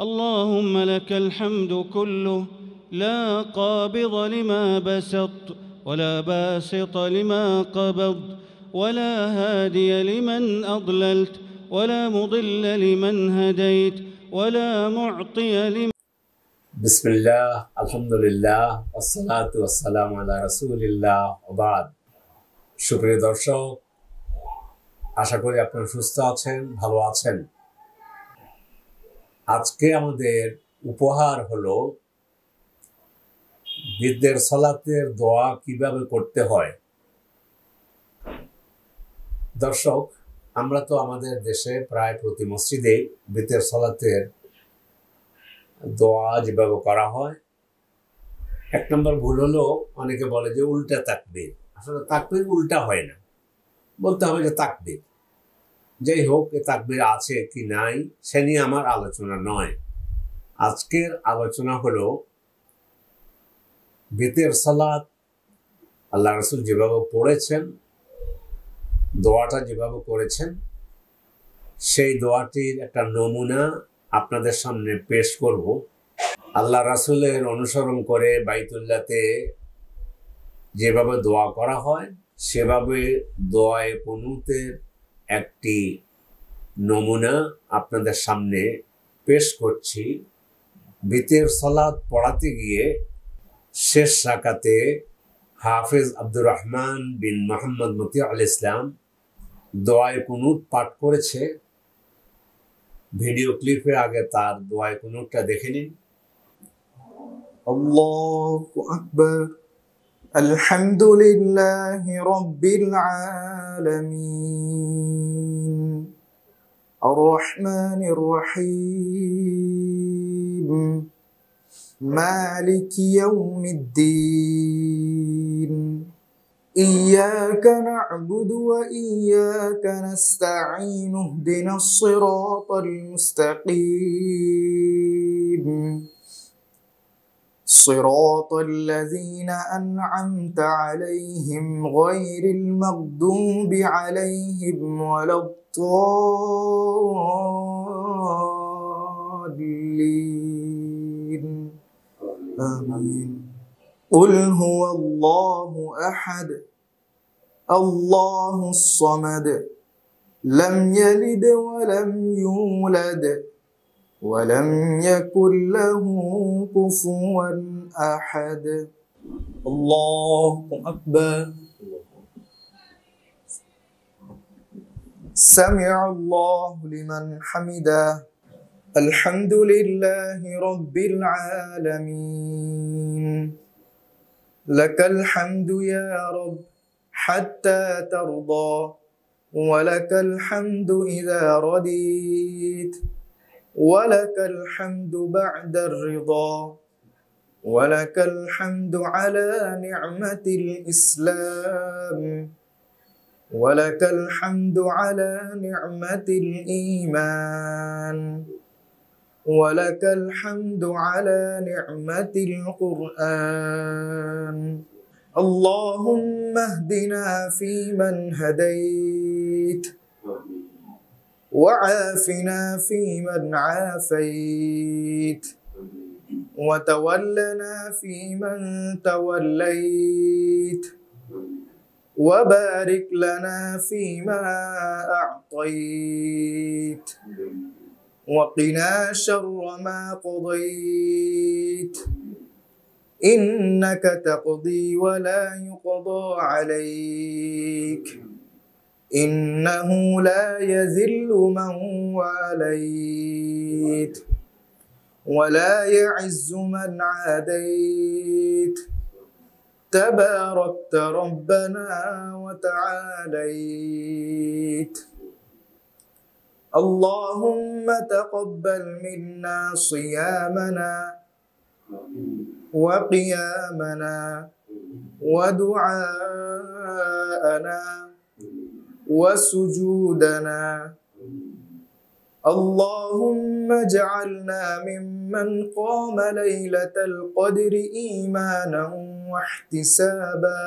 اللهم لك الحمد كله، لا قابض لما بسطت ولا باسط لما قبضت ولا هادي لمن أضللت ولا مضل لمن هديت ولا معطي لمن বিসমিল্লাহ, আলহামদুলিল্লাহ, আসসালাতু ওয়াসসালামু আলা রাসূলিল্লাহ ওয়া বা'দ। সুপ্রিয় দর্শক, আশা করি আপনারা সুস্থ আছেন, ভালো আছেন। আজকে আমাদের উপহার হলো ঈদের সালাতের দোয়া কিভাবে করতে হয়। দর্শক, আমরা তো আমাদের দেশে প্রায় প্রতি মসজিদে ঈদের সালাতের দোয়া যেভাবে করা হয়, এক নম্বর ভুল হলো অনেকে বলে যে উল্টা তাকবীর। আসলে তাকবীর উল্টা হয় না, বলতে হবে যে তাকবীর। যাই হোক, এ তাকবীর আছে কি নাই সে নিয়ে আমার আলোচনা নয়। আজকের আলোচনা হলো ঈদের সালাত আল্লাহ রাসূল যেভাবে পড়েছেন, দোয়াটা যেভাবে করেছেন, সেই দোয়াটির একটা নমুনা আপনাদের সামনে পেশ করব। আল্লাহ রাসূলের অনুসরণ করে বাইতুল্লাহতে যেভাবে দোয়া করা হয় সেভাবে দোয়ায়ে কুনুতের একটি নমুনা আপনাদের সামনে পেশ করছি। ঈদের সালাত পড়াতে গিয়ে শেষ রাকাতে হাফেজ আব্দুর রহমান বিন মোহাম্মদ মতিউল ইসলাম দোয়ায়ে কুনুত পাঠ করেছে। ভিডিও ক্লিপে আগে তার দোয়ায়ে কুনুতটা দেখে নিন। আল্লাহু আকবার। আলহামদুলিল্লাহি রাব্বিল আলামিন আর রহমানির রহিম মালিকি ইয়াউমিদ্দিন ইয়্যাকা না'বুদু ওয়া ইয়্যাকা নাস্তাঈন ইহদিনাস সিরাতাল মুস্তাকিম صراط الذين أنعمت عليهم غير المغضوب عليهم ولا الضالين آمين. قل هو الله أحد الله الصمد لم يلد ولم يولد ولم يكن له كفوا أحد. الله أكبر. سمع الله لمن حمده. الحمد لله رب العالمين لك الحمد يا رب حتى ترضى ولك الحمد إذا رضيت ولك الحمد بعد الرضا ولك الحمد على نعمة الإسلام ولك الحمد على نعمة الإيمان ولك الحمد على نعمة القرآن. اللهم اهدنا فيمن هديت وعافنا فيمن عافيت وتولنا فيمن توليت وبارك لنا فيما أعطيت وقنا شر ما قضيت إنك تقضي ولا يقضى عليك إنه لا يذل من واليت ولا يعز من عاديت تباركت ربنا وتعاليت. اللهم تقبل منا صيامنا وقيامنا ودعاءنا وسجودنا. اللهم اجعلنا ممن قام ليلة القدر إيمانا واحتسابا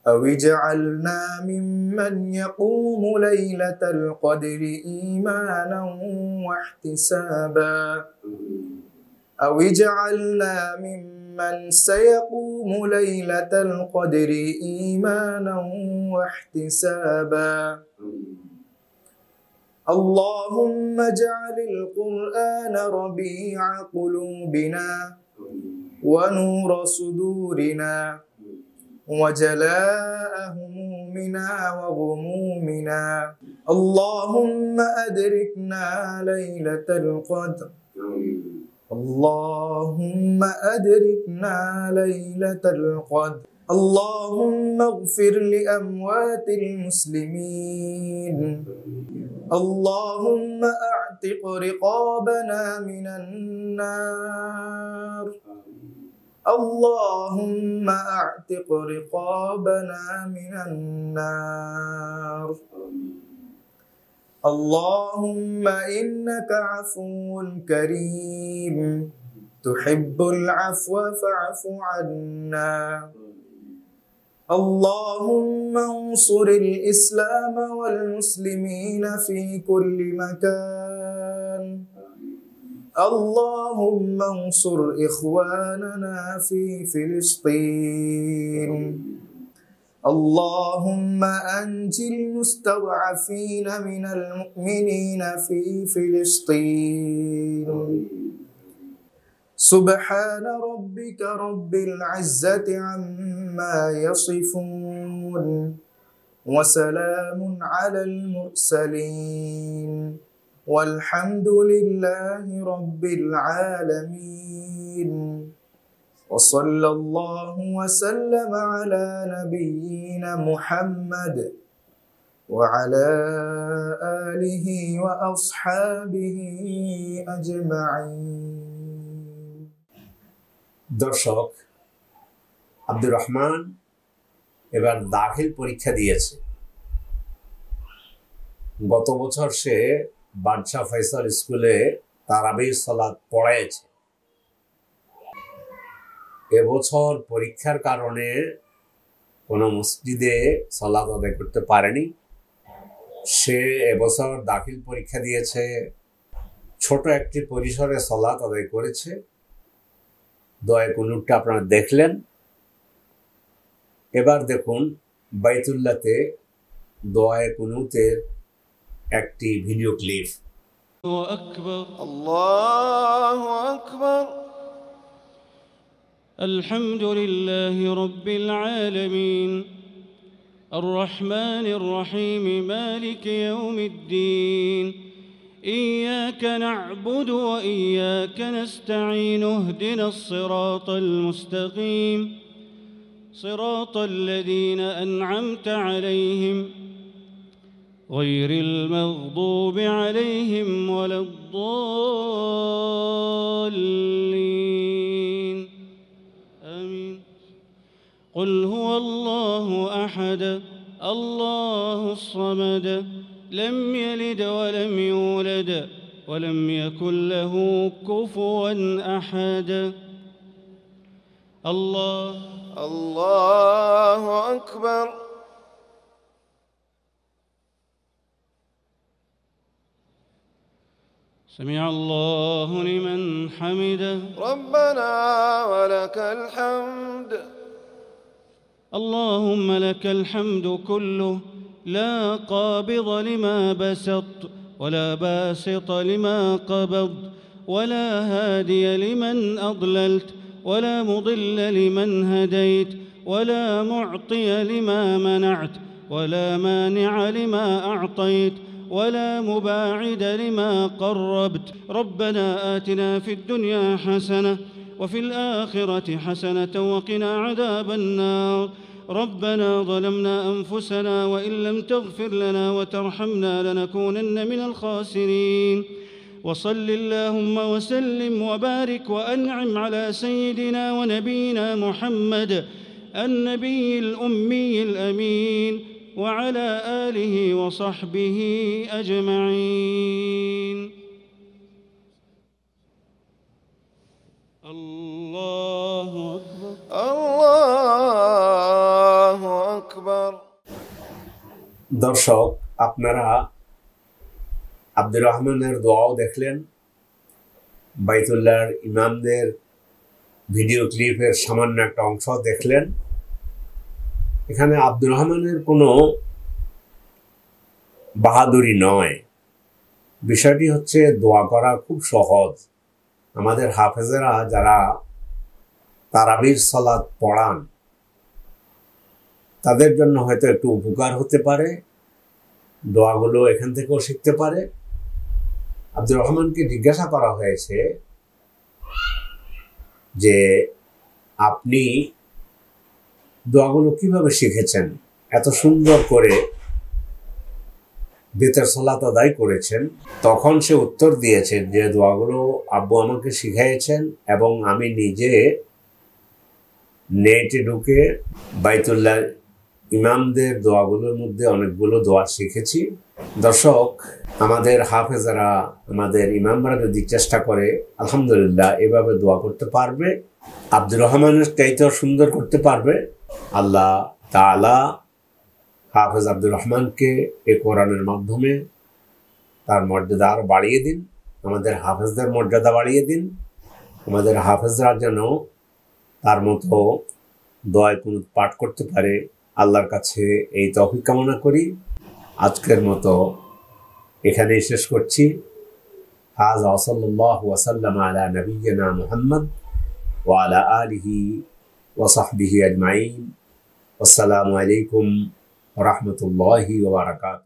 أو اجعلنا ممن يقوم ليلة القدر إيمانا واحتسابا أو اجعلنا ممن سيقوم ليلة القدر إيمانا واحتسابا اللهم اجعل القرآن ربيع قلوبنا ونور صدورنا وجلاء همومنا وغمومنا اللهم أدركنا ليلة القدر اللهم أدركنا ليلة القدر اللهم اغفر لأموات المسلمين اللهم أعتق رقابنا من النار اللهم أعتق رقابنا من النار اللهم إنك عفو كريم تحب العفو فاعف عنا اللهم انصر الإسلام والمسلمين في كل مكان اللهم انصر إخواننا في فلسطين اللهم أنج المستضعفين من المؤمنين في فلسطين سبحان ربك رب العزة عما يصفون وسلام على المرسلين والحمد لله رب العالمين وصلى الله وسلم على نبينا محمد وعلى آله وأصحابه أجمعين দর্শক, আব্দুর রহমান এবার দাখিল পরীক্ষা দিয়েছে। গত বছর সে বাদশাহ ফয়সাল স্কুলে তারাবির সালাত পড়াইছে। এবছর পরীক্ষার কারণে কোনো মসজিদে সালাত আদায় করতে পারেনি। সে এবছর দাখিল পরীক্ষা দিয়েছে, ছোট একটি পরিসরে সালাত আদায় করেছে। দোয়া কুনুতটা আপনারা দেখলেন। এবার দেখুন বাইতুল্লাহতে দোয়া কুনুতের একটি ভিডিও ক্লিপ। আল্লাহু আকবার আলহামদুলিল্লাহি রাব্বিল আলামিন আর রহমানির রহিম মালিকি ইয়াউমিদ্দিন إياك نعبد وإياك نستعين اهدنا الصراط المستقيم صراط الذين أنعمت عليهم غير المغضوب عليهم ولا الضالين آمين قل هو الله أحد الله الصمد لم يلد ولم يولد ولم يكن له كفوا أحد الله أكبر سمع الله لمن حمده ربنا ولك الحمد اللهم لك الحمد كله لا قابض لما بسط ولا باسط لما قبض ولا هادي لمن أضللت ولا مضل لمن هديت ولا معطي لما منعت ولا مانع لما أعطيت ولا مباعد لما قربت ربنا آتنا في الدنيا حسنة وفي الآخرة حسنة وقنا عذاب النار ربنا ظلمنا أنفسنا وإن لم تغفر لنا وترحمنا لنكونن من الخاسرين وصل اللهم وسلم وبارك وأنعم على سيدنا ونبينا محمد النبي الأمي الأمين وعلى آله وصحبه أجمعين الله أكبر الله أكبر দর্শক, আপনারা আব্দুর রহমানের দোয়াও দেখলেন, বাইতুল্লাহর ইমামদের ভিডিও ক্লিপের সামান্য একটা অংশ দেখলেন। এখানে আব্দুর রহমানের কোনো বাহাদুরি নয়, বিষয়টি হচ্ছে দোয়া করা খুব সহজ। আমাদের হাফেজেরা যারা তারাবির সালাত পড়ান তাদের জন্য হয়তো একটু উপকার হতে পারে, দোয়াগুলো এখান থেকেও শিখতে পারে। আব্দুর রহমানকে জিজ্ঞাসা করা হয়েছে যে আপনি দোয়াগুলো কিভাবে শিখেছেন, এত সুন্দর করে বেতের সালাত আদায় করেছেন। তখন সে উত্তর দিয়েছেন যে দোয়াগুলো আব্বু আমাকে শিখিয়েছেন এবং আমি নিজে নেটে ঢুকে বাইতুল্লাহ ইমামদের দোয়াগুলোর মধ্যে অনেকগুলো দোয়া শিখেছি। দর্শক, আমাদের হাফেজারা, আমাদের ইমামরা যদি চেষ্টা করে আলহামদুলিল্লাহ এভাবে দোয়া করতে পারবে, আব্দুর রহমানের চাইতেও সুন্দর করতে পারবে। আল্লাহ তাআলা হাফেজ আব্দুর রহমানকে এই কোরআনের মাধ্যমে তার মর্যাদা আরও বাড়িয়ে দিন, আমাদের হাফেজদের মর্যাদা বাড়িয়ে দিন। আমাদের হাফেজরা যেন তার মতো দোয়ায় কুনুত পাঠ করতে পারে, আল্লাহর কাছে এই তৌফিক কামনা করি। আজকের মতো এখানেই শেষ করছি। হাযা সাল্লাল্লাহু ওয়া সাল্লামা আলা নাবিয়্যিনা মুহাম্মদ ওয়া আলা আলিহি ওয়া সাহবিহি আজমাইন। আসসালামু আলাইকুম ওয়া রাহমাতুল্লাহি ওয়া বারাকাতুহু।